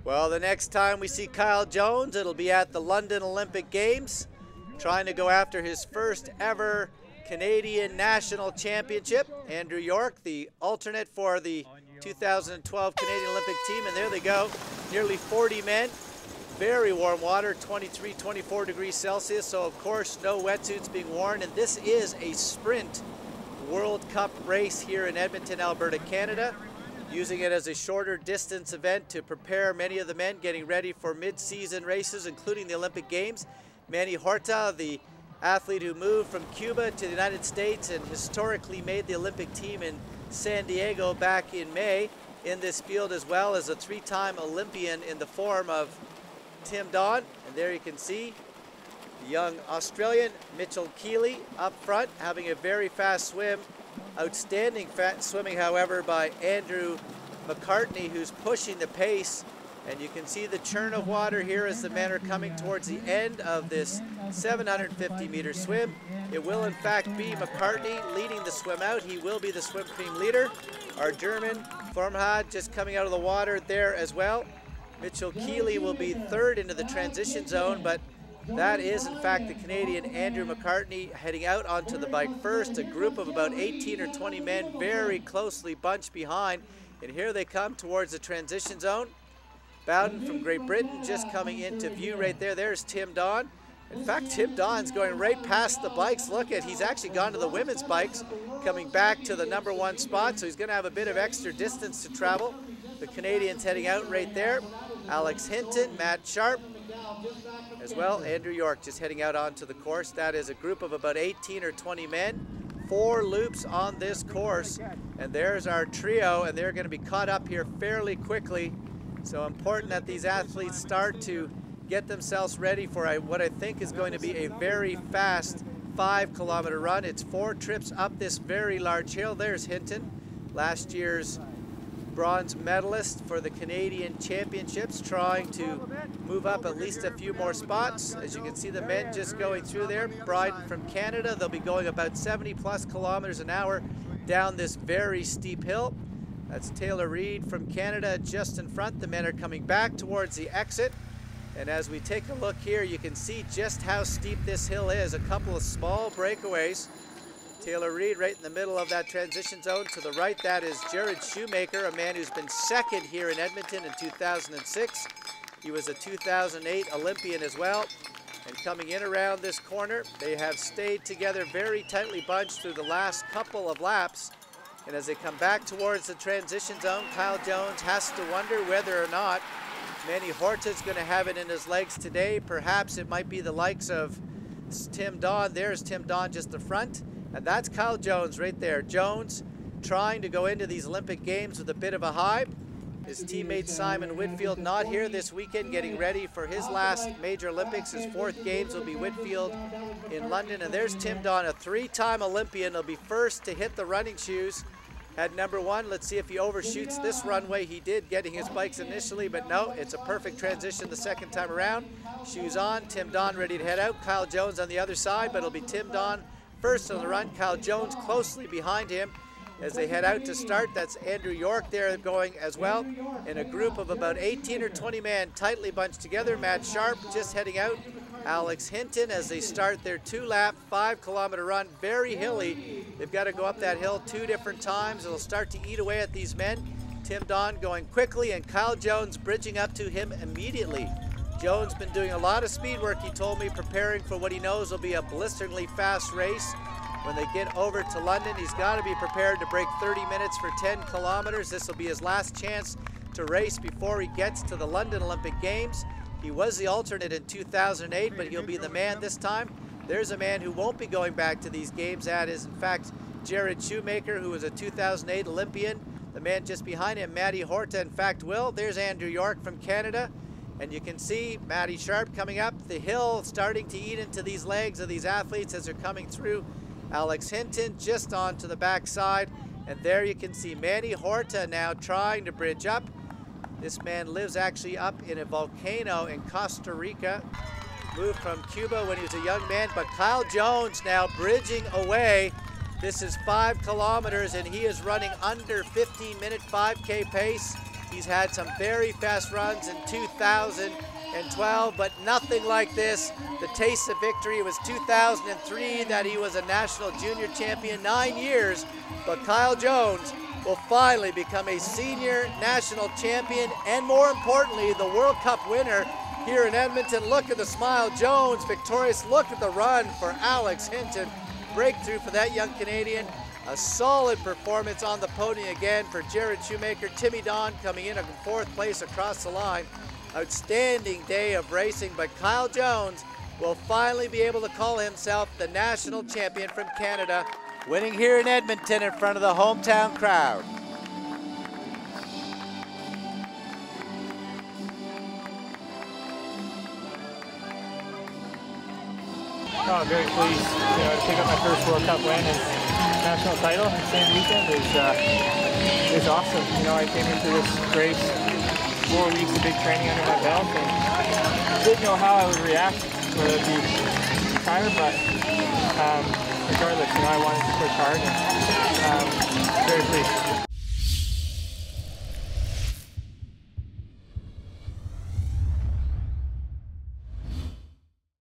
Well, the next time we see Kyle Jones, it'll be at the London Olympic Games, trying to go after his first ever Canadian National Championship. Andrew York, the alternate for the 2012 Canadian Olympic team, and there they go, nearly 40 men. Very warm water, 23, 24 degrees Celsius, so of course no wetsuits being worn, and this is a sprint World Cup race here in Edmonton, Alberta, Canada, using it as a shorter distance event to prepare many of the men getting ready for mid-season races, including the Olympic Games. Manny Horta, the athlete who moved from Cuba to the United States and historically made the Olympic team in San Diego back in May, in this field, as well as a three-time Olympian in the form of Tim Don. And there you can see the young Australian Mitchell Keeley up front having a very fast swim. Outstanding swimming, however, by Andrew McCartney, who's pushing the pace. And you can see the churn of water here as the men are coming towards the end of this 750-meter swim. It will, in fact, be McCartney leading the swim out. He will be the swim team leader. Our German, Formhad, just coming out of the water there as well. Mitchell Keeley will be third into the transition zone, but that is, in fact, the Canadian Andrew McCartney heading out onto the bike first. A group of about 18 or 20 men very closely bunched behind. And here they come towards the transition zone. Bowden from Great Britain just coming into view right there. There's Tim Don. In fact, Tim Don's going right past the bikes. Look at, he's actually gone to the women's bikes, coming back to the #1 spot, so he's going to have a bit of extra distance to travel. The Canadians heading out right there. Alex Hinton, Matt Sharp, as well. Andrew York just heading out onto the course. That is a group of about 18 or 20 men. 4 loops on this course. And there's our trio, and they're going to be caught up here fairly quickly. So important that these athletes start to get themselves ready for what I think is going to be a very fast 5-kilometer run. It's 4 trips up this very large hill. There's Hinton, last year's bronze medalist for the Canadian Championships, trying to move up at least a few more spots. As you can see, the men just going through there. Bryden from Canada, they'll be going about 70+ kilometers an hour down this very steep hill. That's Taylor Reed from Canada just in front. The men are coming back towards the exit. And as we take a look here, you can see just how steep this hill is. A couple of small breakaways. Taylor Reed right in the middle of that transition zone. To the right, that is Jared Shoemaker, a man who's been second here in Edmonton in 2006. He was a 2008 Olympian as well. And coming in around this corner, they have stayed together very tightly bunched through the last couple of laps. And as they come back towards the transition zone, Kyle Jones has to wonder whether or not Manny Horta's going to have it in his legs today. Perhaps it might be the likes of Tim Don. There's Tim Don just the front. And that's Kyle Jones right there. Jones trying to go into these Olympic Games with a bit of a hype. His teammate Simon Whitfield not here this weekend, getting ready for his last Major Olympics. His 4th Games will be Whitfield in London. And there's Tim Don, a 3-time Olympian. He'll be first to hit the running shoes. At #1, let's see if he overshoots this runway. He did, getting his bikes initially, but no, it's a perfect transition the second time around. Shoes on, Tim Don ready to head out. Kyle Jones on the other side, but it'll be Tim Don first on the run. Kyle Jones closely behind him as they head out to start. That's Andrew York there going as well, in a group of about 18 or 20 men tightly bunched together. Matt Sharp just heading out. Alex Hinton as they start their 2-lap 5-kilometer run, very hilly. They've got to go up that hill 2 different times. It'll start to eat away at these men. Tim Don going quickly and Kyle Jones bridging up to him immediately. Jones been doing a lot of speed work, he told me, preparing for what he knows will be a blisteringly fast race. When they get over to London, he's got to be prepared to break 30 minutes for 10 kilometers. This will be his last chance to race before he gets to the London Olympic Games. He was the alternate in 2008, but he'll be the man this time. There's a man who won't be going back to these games. That is, in fact, Jared Shoemaker, who was a 2008 Olympian. The man just behind him, Matty Horta, in fact, will. There's Andrew York from Canada. And you can see Matty Sharp coming up the hill, starting to eat into these legs of these athletes as they're coming through. Alex Hinton just onto the backside. And there you can see Manny Horta now trying to bridge up. This man lives actually up in a volcano in Costa Rica. Moved from Cuba when he was a young man, but Kyle Jones now bridging away. This is 5 kilometers and he is running under 15-minute 5K pace. He's had some very fast runs in 2012, but nothing like this. The taste of victory was 2003 that he was a national junior champion, 9 years, but Kyle Jones will finally become a senior national champion and, more importantly, the World Cup winner here in Edmonton. Look at the smile. Jones victorious. Look at the run for Alex Hinton. Breakthrough for that young Canadian. A solid performance on the podium again for Jared Shoemaker. Timmy Don coming in 4th place across the line. Outstanding day of racing, but Kyle Jones will finally be able to call himself the national champion from Canada, winning here in Edmonton in front of the hometown crowd. Oh, I'm very pleased, to pick up my first World Cup win and national title in the same weekend is awesome. I came into this race 4 weeks of big training under my belt and didn't know how I would react, whether it be tired, but regardless, I wanted to push hard and very pleased.